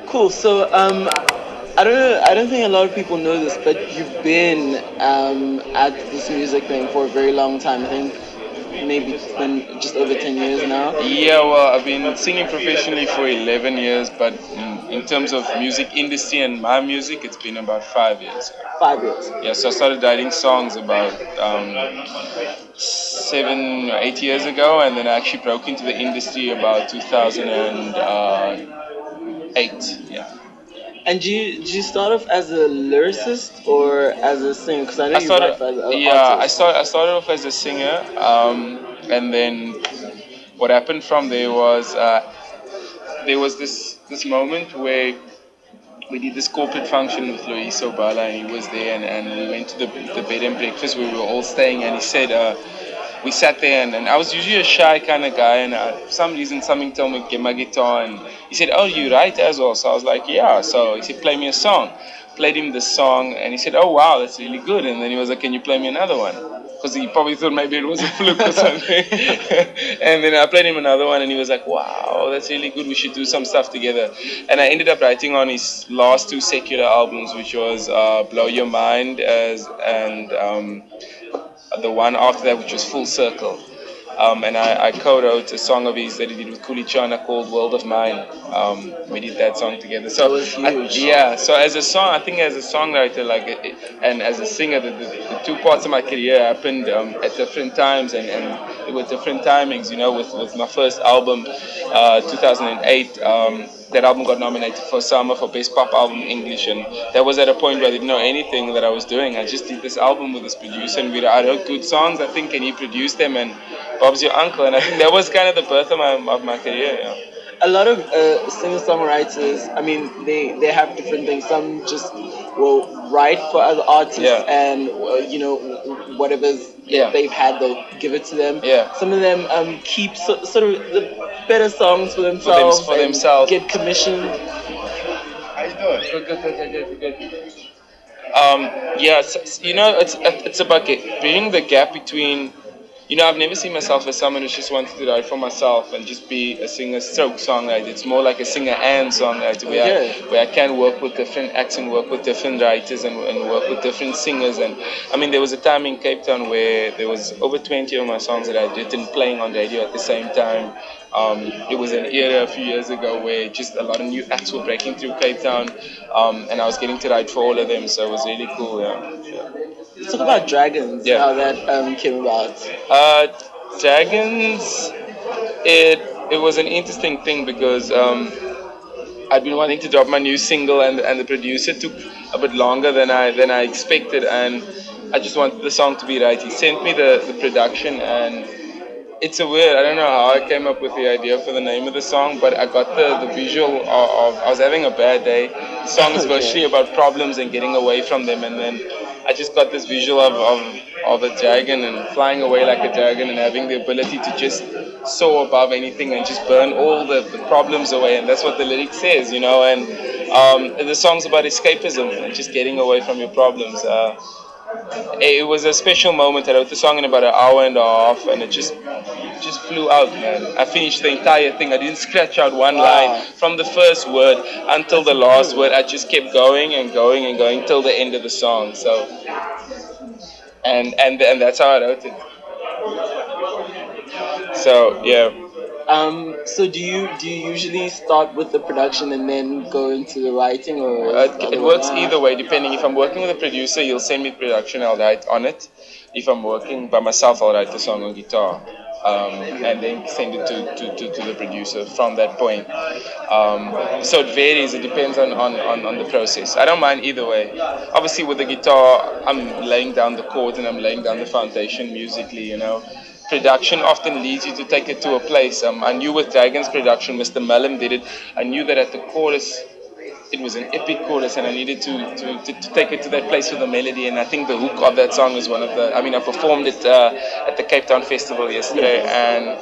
Cool. So, I don't know. I don't think a lot of people know this, but you've been at this music thing for a very long time. I think maybe it's been just over 10 years now. Yeah, well, I've been singing professionally for 11 years, but in terms of music industry and my music, it's been about 5 years. 5 years. Yeah, so I started writing songs about 7 or 8 years ago, and then I actually broke into the industry about 2008. Yeah. And do you start off as a lyricist or as a singer? Because I know I you started, write as an yeah, artist. I started off as a singer, and then what happened from there was this moment where we did this corporate function with Luis Obala, and he was there, and we went to the bed and breakfast where we were all staying, and he said, we sat there, and I was usually a shy kind of guy, and for some reason something told me to get my guitar, and he said, oh, you write as well? So I was like, yeah. So he said, play me a song. Played him the song, and he said, oh wow, that's really good. And then he was like, can you play me another one? Because he probably thought maybe it was a fluke or something. And then I played him another one, and he was like, wow, that's really good, we should do some stuff together. And I ended up writing on his last two secular albums, which was Blow Your Mind and the one after that, which was Full Circle. And I co-wrote a song of his that he did with Kulichana called World of Mine. We did that song together. That So was huge. yeah, so as a song, I think as a songwriter, and as a singer, the two parts of my career happened at different times, and with different timings. You know, with my first album, 2008. That album got nominated for Sama for Best Pop Album English, and that was at a point where I didn't know anything that I was doing. I just did this album with this producer, and I wrote good songs, I think, and he produced them, and Bob's your uncle, and I think that was kind of the birth of my career. Yeah. A lot of singer songwriters, I mean, they have different things. Some just will write for other artists, Yeah. and whatever's Yeah. they've had, they'll give it to them. Yeah. Some of them keep sort of the better songs for themselves For and themselves. get commissioned. How you doing? Good. Yeah, it's about bridging the gap between. I've never seen myself as someone who's just wanted to write for myself and just be a singer stroke songwriter. It's more like a singer and songwriter where I can work with different acts and work with different writers and work with different singers. And I mean, there was a time in Cape Town where there was over 20 of my songs that I'd written playing on radio at the same time. It was an era a few years ago where just a lot of new acts were breaking through Cape Town, and I was getting to write for all of them, so it was really cool. Yeah. Let's talk about Dragons, Yeah. how that came about. Uh, Dragons, it was an interesting thing because I'd been wanting to drop my new single, and the producer took a bit longer than I expected, and I just wanted the song to be right. He sent me the production, and it's a weird. I don't know how I came up with the idea for the name of the song, but I got the visual of I was having a bad day. The song is virtually about problems and getting away from them, and then I just got this visual of a dragon and flying away like a dragon and having the ability to just soar above anything and just burn all the problems away. And that's what the lyric says, And the song's about escapism and just getting away from your problems. It was a special moment. I wrote the song in about an hour and a half, and it just flew out, man. I finished the entire thing. I didn't scratch out one line from the first word until the last word. I just kept going and going and going till the end of the song. So, and that's how I wrote it. So yeah. So do you usually start with the production and then go into the writing, or It works either way, depending. If I'm working with a producer, he'll send me production, I'll write on it. If I'm working by myself, I'll write the song on guitar, and then send it to the producer from that point. So it varies, it depends on the process. I don't mind either way. Obviously, with the guitar, I'm laying down the chords and I'm laying down the foundation musically. Production often leads you to take it to a place. I knew with Dragon's production, Mr. Mellum did it. I knew that at the chorus, it was an epic chorus, and I needed to take it to that place with the melody. And I think the hook of that song is one of the. I mean, I performed it at the Cape Town Festival yesterday, and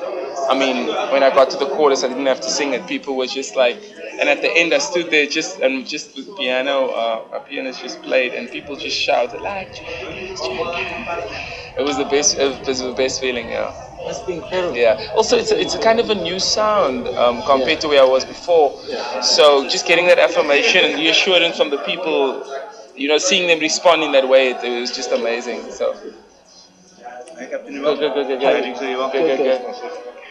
I mean, when I got to the chorus, I didn't have to sing it. People were just like, and at the end, I stood there just with piano. A pianist just played, and people just shouted like, "Dragons, Dragons." It was the best. It was the best feeling. Yeah. Must be incredible. Yeah. Also, it's a kind of a new sound compared to Yeah. where I was before. Yeah. So just getting that affirmation and reassurance from the people, seeing them respond in that way, it was just amazing. So good, good, good, good, good, good, Good, good, good. good.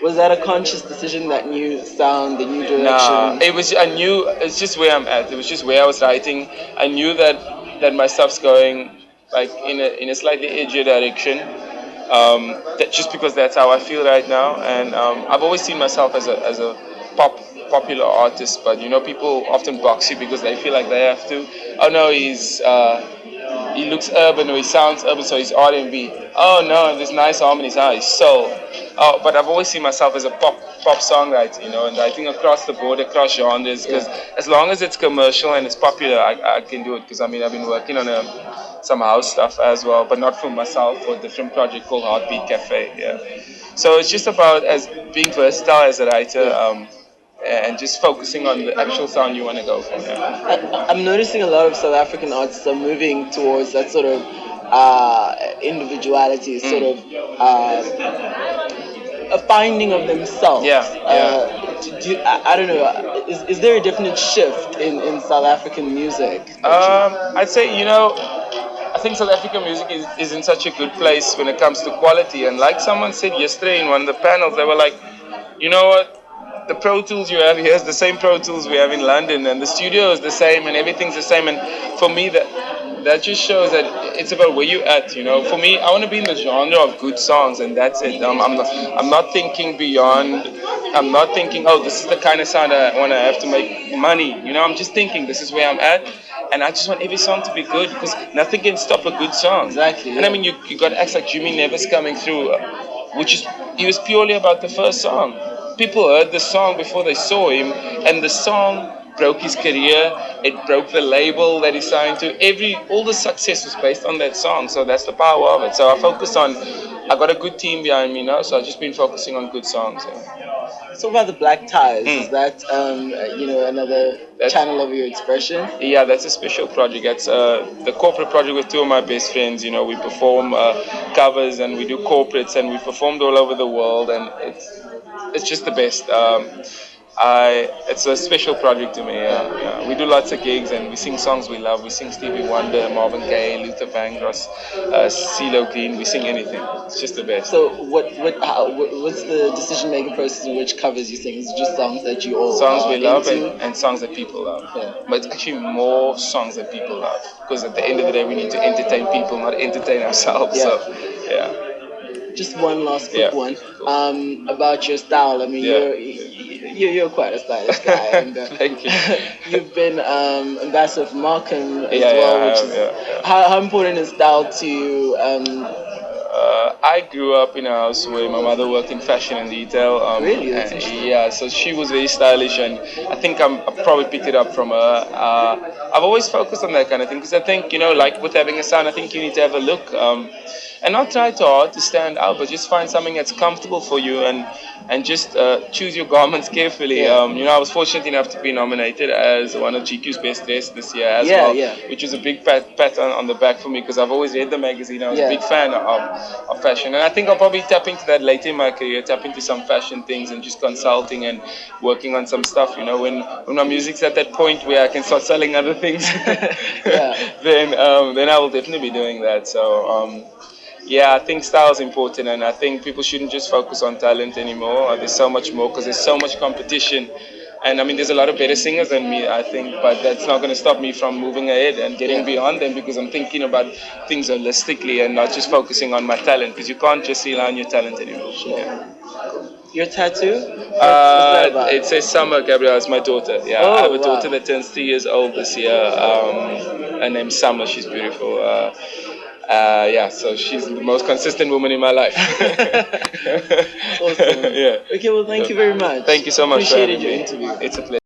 Was that a conscious decision, that new sound, the new Nah, direction? it was. I knew it's just where I'm at. It was just where I was writing. I knew that my stuff's going like in a slightly edgier direction. That just because that's how I feel right now, and I've always seen myself as a popular artist. But people often box you because they feel like they have to. Oh no, he looks urban or he sounds urban, so he's R&B. Oh no, there's nice harmonies. Ah, he's soul. Oh, but I've always seen myself as a pop songwriter, and I think across the board, across genres, because Yeah. as long as it's commercial and it's popular, I can do it. Because I mean, I've been working on some house stuff as well, but not for myself, for a different project called Heartbeat Cafe. Yeah. So it's just about as being versatile as a writer. Yeah. And just focusing on the actual sound you want to go for. Yeah. I'm noticing a lot of South African artists are moving towards that sort of individuality, sort of a finding of themselves. Yeah, yeah. I don't know. Is there a definite shift in South African music? I'd say, I think South African music is in such a good place when it comes to quality. And like someone said yesterday in one of the panels, they were like, you know what? The Pro Tools you have here is the same Pro Tools we have in London, and the studio is the same, and everything's the same. And for me, that just shows that it's about where you at. For me, I want to be in the genre of good songs, and that's it. I'm not thinking beyond. I'm not thinking, oh, this is the kind of sound I want to have to make money. I'm just thinking this is where I'm at, and I just want every song to be good because nothing can stop a good song. Exactly. And I Yeah. mean, you got acts like Jimmy Nevis coming through, which is he was purely about the first song. People heard the song before they saw him, and the song broke his career. It broke the label that he signed to. All the success was based on that song. So that's the power of it. So I focused on. I got a good team behind me now, so I've just been focusing on good songs. Yeah. So about the black ties, is Mm. that another That's channel of your expression? Yeah, that's a special project. That's the corporate project with two of my best friends. We perform covers and we do corporates and we performed all over the world and it's just the best. It's a special project to me. Yeah. We do lots of gigs and we sing songs we love. We sing Stevie Wonder, Marvin Gaye, Luther Vandross, CeeLo Green. We sing anything. It's just the best. So what's the decision making process in which covers you sing? Is it just songs that you all Songs are we love into? and songs that people love. Yeah. But it's actually more songs that people love because at the end of the day we need to entertain people, not entertain ourselves. Yeah. So yeah. Just one last Yeah. quick one. About your style. I mean, Yeah. you're quite a stylish guy, and Thank you. you've been ambassador for Markham as Yeah, well, I which have, is yeah. how important is style to you? I grew up in a house where my mother worked in fashion and retail. Really? That's and interesting. yeah, so she was very stylish, and I think I probably picked it up from her. I've always focused on that kind of thing because I think, like with having a son, I think you need to have a look. And not try too hard to stand out, but just find something that's comfortable for you and just choose your garments carefully. Yeah. I was fortunate enough to be nominated as one of GQ's best dressed this year as Yeah, well, yeah. which was a big pat on the back for me because I've always read the magazine. I was Yeah. a big fan of fashion, and I think I'll probably tap into that later in my career, tap into some fashion things and just consulting and working on some stuff. When my music's at that point where I can start selling other things, Yeah. then I will definitely be doing that. So. Yeah, I think style is important, and I think people shouldn't just focus on talent anymore. There's so much more because there's so much competition. And I mean, there's a lot of better singers than me, I think, but that's not going to stop me from moving ahead and getting Yeah. beyond them because I'm thinking about things holistically and not just focusing on my talent because you can't just rely on your talent anymore. Yeah. Your tattoo? What's that about? It says Summer Gabrielle. It's my daughter. Yeah, Oh, I have a wow. daughter that turns 3 years old this year. Her name's Summer. She's beautiful. Yeah, so she's the most consistent woman in my life. Awesome. Yeah. Okay, well, thank you very much. Thank you so much. Appreciated your interview. It's a pleasure.